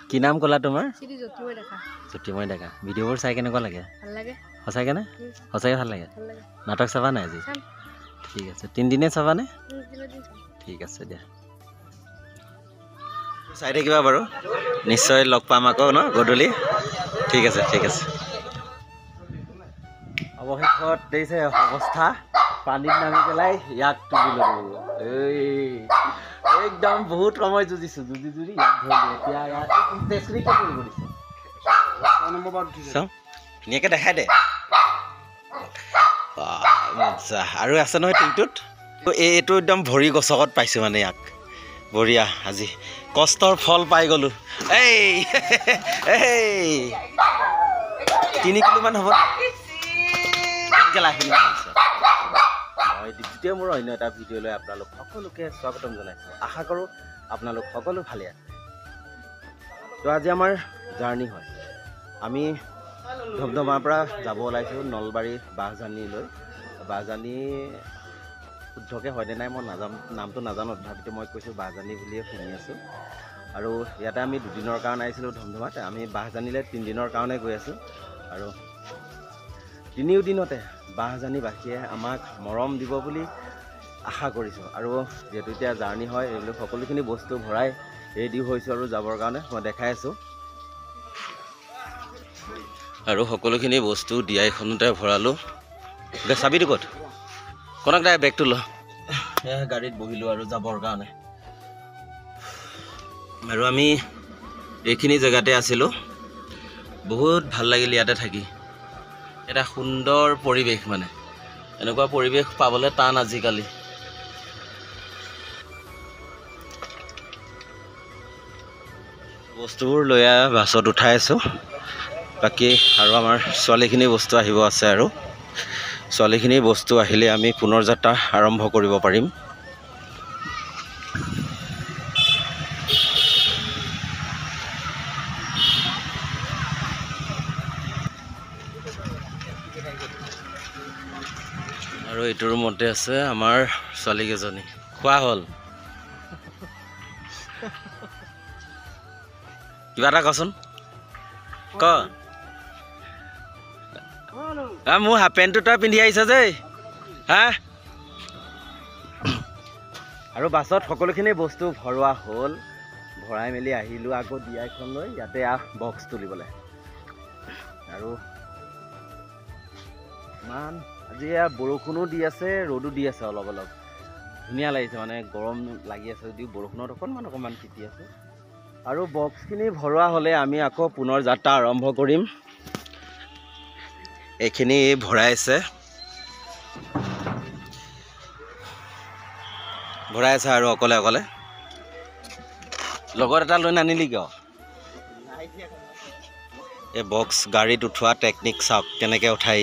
কি নাম ক'লা তোমাৰ? শ্ৰী জ্যোতিময় ডেকা। জ্যোতিময় ডেকা। ভিডিঅ'বোৰ চাই কেনেকুৱা লাগে? ভাল লাগে। সঁচাকৈ নে? সঁচাকৈ ভাল লাগে। ভাল লাগে। নাটক চাবা নাই আজি? চাম। ঠিক আছে। 3 দিনে চাবানে? 3 দিন চাম। ঠিক আছে দিয়া। চাই থাকিবা বাৰু। নিশ্চয় লগ পাম আকৌ ন গধূলি। ঠিক আছে ঠিক আছে। অৱশেষত দেখিছে অৱস্থা পানীত নামি পেলাই ইয়াক তুলি ল'ব। একদম বহুত সময় যুঁজিছোঁ যুঁজি ইয়াক ধৰিলোঁ। এতিয়া ইয়াত টেচৰিকে কৰিব দিছে। চাওঁ ধুনীয়াকৈ দেখাই দে। মজা আৰু আছে নহয় টিমটোত। এইটো একদম ভৰি গছকত পাইছোঁ মানে ইয়াক। বঢ়িয়া আজি কষ্টৰ ফল পাই গ'লোঁ। এই 3 কিলোমান হ'ব। মই দ্বিতীয় মোৰ অন্য এটা ভিডিঅ'লৈ আপোনালোক সকলোকে স্বাগতম জনাইছোঁ। আশা কৰোঁ আপোনালোক সকলো ভালে আছে। তো আজি আমাৰ জাৰ্ণি হয়। আমি ধমধমাৰ পৰা যাব ওলাইছোঁ নলবাৰী বাঁহজানীলৈ। বাঁহজানী শুদ্ধকৈ হয়নে নাই মই নামটো নাজানো, তথাপিতো মই কৈছোঁ বাঁহজানী বুলিয়ে শুনি আছোঁ। আৰু ইয়াতে আমি 2 দিনৰ কাৰণে আহিছিলোঁ ধমধমাত। আমি বাঁহজানীলৈ 3 দিনৰ কাৰণে গৈ আছোঁ। আৰু 3 দিনতে বাঁহজানীবাসীয়ে আমাক মৰম দিব বুলি আশা কৰিছোঁ। আৰু যিহেতু এতিয়া জাৰ্ণি হয় এইবিলাক সকলোখিনি বস্তু ভৰাই ৰেডি হৈছোঁ আৰু যাবৰ কাৰণে মই দেখাই আছোঁ। আৰু সকলোখিনি বস্তু দিয়াইখনতে ভৰালোঁ। এতিয়া চাবিটো ক'ত? কনক দাই বেগটো ল। গাড়ীত বহিলোঁ আৰু যাবৰ কাৰণে। আৰু আমি এইখিনি জেগাতে আছিলোঁ। বহুত ভাল লাগিল ইয়াতে থাকি। এটা সুন্দৰ পৰিৱেশ মানে এনেকুৱা পৰিৱেশ পাবলৈ টান আজিকালি। বস্তুবোৰ লৈ বাছত উঠাই আছোঁ। বাকী আৰু আমাৰ ছোৱালীখিনি বস্তু আহিব আছে আৰু ছোৱালীখিনি বস্তু আহিলে আমি পুনৰ যাত্ৰা আৰম্ভ কৰিব পাৰিম। আৰু এইটো ৰুমতে আছে আমাৰ ছোৱালীকেইজনী। খোৱা হ'ল? কিবা এটা কচোন ক। মোৰ হাফ পেণ্টটো তই পিন্ধি আহিছ যে হা। আৰু বাছত সকলোখিনি বস্তু ভৰোৱা হ'ল। ভৰাই মেলি আহিলোঁ আকৌ দিয়াইখন লৈ ইয়াতে বক্স তুলিবলৈ। আৰু ইমান আজি বৰষুণো দি আছে ৰ'দো দি আছে অলপ অলপ। ধুনীয়া লাগিছে মানে গৰম লাগি আছে যদিও বৰষুণত অকণমান তিতি আছোঁ। আৰু বক্সখিনি ভৰোৱা হ'লে আমি আকৌ পুনৰ যাত্ৰা আৰম্ভ কৰিম। এইখিনি ভৰাই আছে আৰু অকলে অকলে। লগত এটা লৈ নানিলি কিয়? এই বক্স গাড়ীত উঠোৱা টেকনিক চাওক কেনেকৈ উঠাই।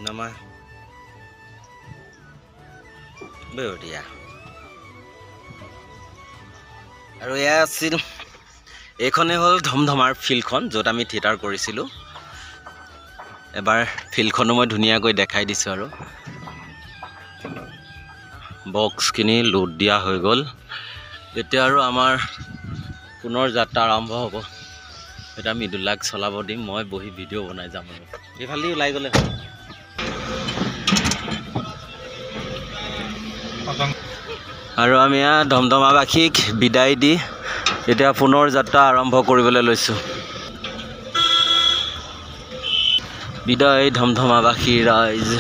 নমা বঢ়িয়া। আৰু এয়া আছিল এইখনেই হ'ল ধমধমাৰ ফিল্ডখন য'ত আমি থিয়েটাৰ কৰিছিলোঁ। এবাৰ ফিল্ডখনো মই ধুনীয়াকৈ দেখাই দিছোঁ। আৰু বক্সখিনি লোড দিয়া হৈ গ'ল। এতিয়া আৰু আমাৰ পুনৰ যাত্ৰা আৰম্ভ হ'ব। এতিয়া মৃদুলাক চলাব দিম, মই বহি ভিডিঅ' বনাই যাম। আৰু এইফালেদি ওলাই গ'লে আৰু আমি ধমধমাবাসীক বিদায় দি এতিয়া পুনৰ যাত্ৰা আৰম্ভ কৰিবলৈ লৈছোঁ। বিদায় ধমধমাবাসী ৰাইজ।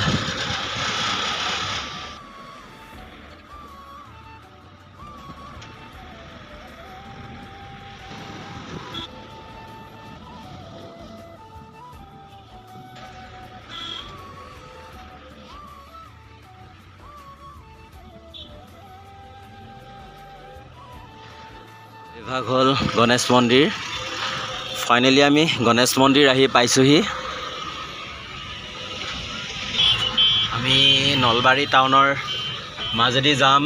এভাগ হ'ল গণেশ মন্দিৰ। ফাইনেলি আমি গণেশ মন্দিৰ আহি পাইছোঁহি। আমি নলবাৰী টাউনৰ মাজেদি যাম।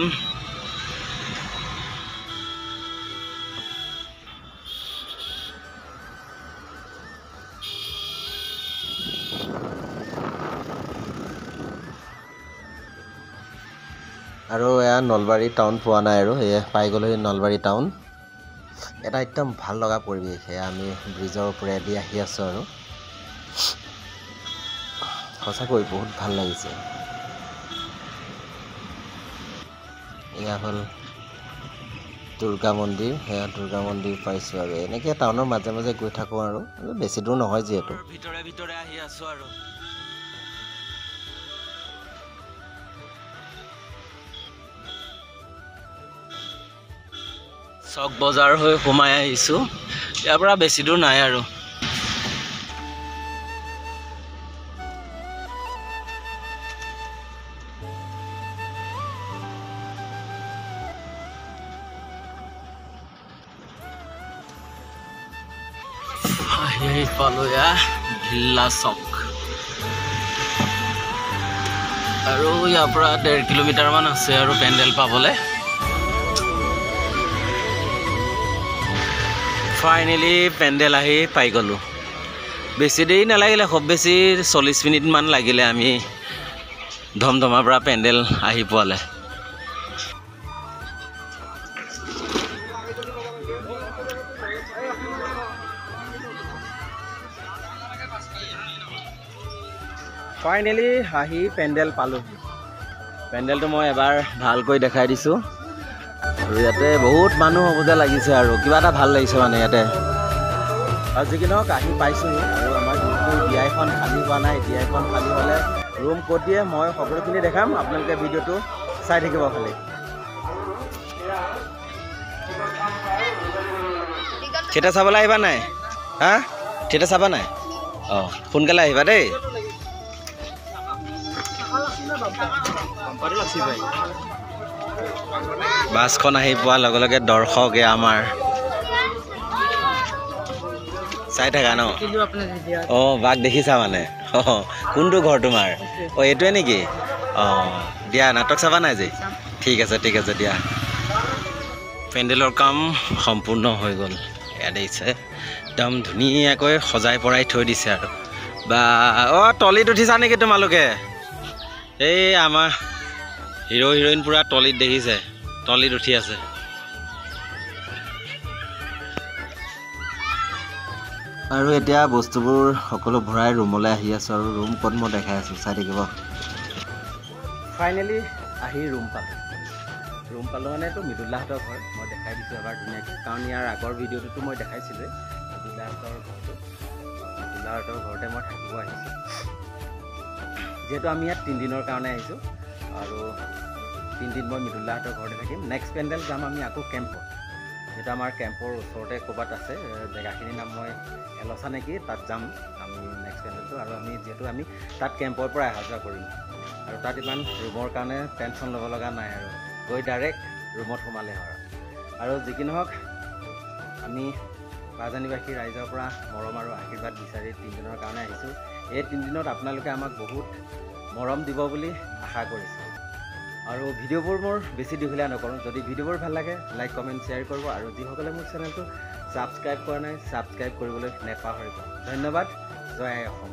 আৰু এয়া নলবাৰী টাউন পোৱা নাই আৰু এয়া পাই গ'লোহি নলবাৰী টাউন। এটা একদম ভাল লগা পৰিৱেশ। এয়া আমি ব্ৰিজৰ ওপৰেদি আহি আছোঁ আৰু সঁচাকৈ বহুত ভাল লাগিছে। এয়া হ'ল দুৰ্গা মন্দিৰ। সেয়া দুৰ্গা মন্দিৰ পাইছোঁ আৰু এনেকৈ টাউনৰ মাজে মাজে গৈ থাকোঁ আৰু বেছি দূৰ নহয় যিহেতু। ভিতৰে ভিতৰে আহি আছোঁ আৰু চক বজাৰ হৈ সোমাই আহিছোঁ। ইয়াৰ পৰা বেছি দূৰ নাই আৰু পালোঁ এয়া ভিল্লা চক। আৰু ইয়াৰ পৰা 1.5 কিলোমিটাৰমান আছে আৰু পেণ্ডেল পাবলৈ। ফাইনেলি পেণ্ডেল আহি পাই গ'লোঁ। বেছি দেৰি নালাগিলে, খুব বেছি 40 মিনিটমান লাগিলে আমি ধমধমাৰ পৰা পেণ্ডেল আহি পোৱালে। ফাইনেলি আহি পেণ্ডেল পালোঁহি। পেণ্ডেলটো মই এবাৰ ভালকৈ দেখাই দিছোঁ আৰু ইয়াতে বহুত মানুহ হ'ব যে লাগিছে আৰু কিবা এটা ভাল লাগিছে মানে ইয়াতে। আৰু যি কি নহওক আহি পাইছোঁহি আৰু আমাৰ যিটো বিয়াখন খালী হোৱা নাই। বিয়াখন খালী হ'লে ৰুম ক'ত দিয়ে মই সকলোখিনি দেখাম। আপোনালোকে ভিডিঅ'টো চাই থাকিব খালি। থিয়েটাৰ চাবলৈ আহিবা নাই? হা থিয়েটাৰ চাবা নাই? অঁ সোনকালে আহিবা দেই। বাছখন আহি পোৱাৰ লগে লগে দৰ্শক আমাৰ চাই থাকা ন? অঁ বাক দেখিছা মানে? অঁ কোনটো ঘৰ তোমাৰ? অঁ এইটোৱে নেকি? অঁ দিয়া নাটক চাবা নাই আজি? ঠিক আছে ঠিক আছে দিয়া। পেণ্ডেলৰ কাম সম্পূৰ্ণ হৈ গ'ল। এয়া দেখিছে একদম ধুনীয়াকৈ সজাই পৰাই থৈ দিছে আৰু বা অঁ তলিত উঠিছা নেকি তোমালোকে? এই আমাৰ হিৰো হিৰইন পুৰা তলিত দেখিছে, তলিত উঠি আছে। আৰু এতিয়া বস্তুবোৰ সকলো ভৰাই ৰুমলৈ আহি আছোঁ আৰু ৰুম ক'ত মই দেখাই আছোঁ, চাই থাকিব। ফাইনেলি আহি ৰুম পালোঁ মানে এইটো মৃদুলাহঁতৰ ঘৰ। মই দেখাই দিছোঁ এবাৰ ধুনীয়াকৈ, কাৰণ ইয়াৰ আগৰ ভিডিঅ'টোতো মই দেখাইছিলোঁ মৃদুলাহঁতৰ ঘৰটো। মৃদুলাহঁতৰ ঘৰতে মই থাকিব আহিছোঁ। যিহেতু আমি ইয়াত 3 দিনৰ কাৰণে আহিছোঁ আৰু 3 দিন মই মৃদুলাহঁতৰ ঘৰতে থাকিম। নেক্সট পেণ্ডেল যাম আমি আকৌ কেম্পত। যিহেতু আমাৰ কেম্পৰ ওচৰতে ক'ৰবাত আছে, জেগাখিনিৰ নাম মই এলচা নেকি, তাত যাম আমি নেক্সট পেণ্ডেলটো। আৰু আমি যিহেতু আমি তাত কেম্পৰ পৰা অহা যোৱা কৰিম আৰু তাত ইমান ৰুমৰ কাৰণে টেনশ্যন ল'ব লগা নাই আৰু গৈ ডাইৰেক্ট ৰুমত সোমালে হয়। আৰু যি কি নহওক আমি বাজানীবাসী ৰাইজৰ পৰা মৰম আৰু আশীৰ্বাদ বিচাৰি 3 দিনৰ কাৰণে আহিছোঁ। এই 3 দিনত আপোনালোকে আমাক বহুত মৰম দিব বুলি আশা কৰিছোঁ। আৰু ভিডিঅ'বোৰ মোৰ বেছি দীঘলীয়া নকৰোঁ। যদি ভিডিঅ'বোৰ ভাল লাগে লাইক কমেণ্ট শ্বেয়াৰ কৰিব আৰু যিসকলে মোৰ চেনেলটো ছাবস্ক্ৰাইব কৰা নাই ছাবস্ক্ৰাইব কৰিবলৈ নেপাহৰিব। ধন্যবাদ। জয় আই অসম।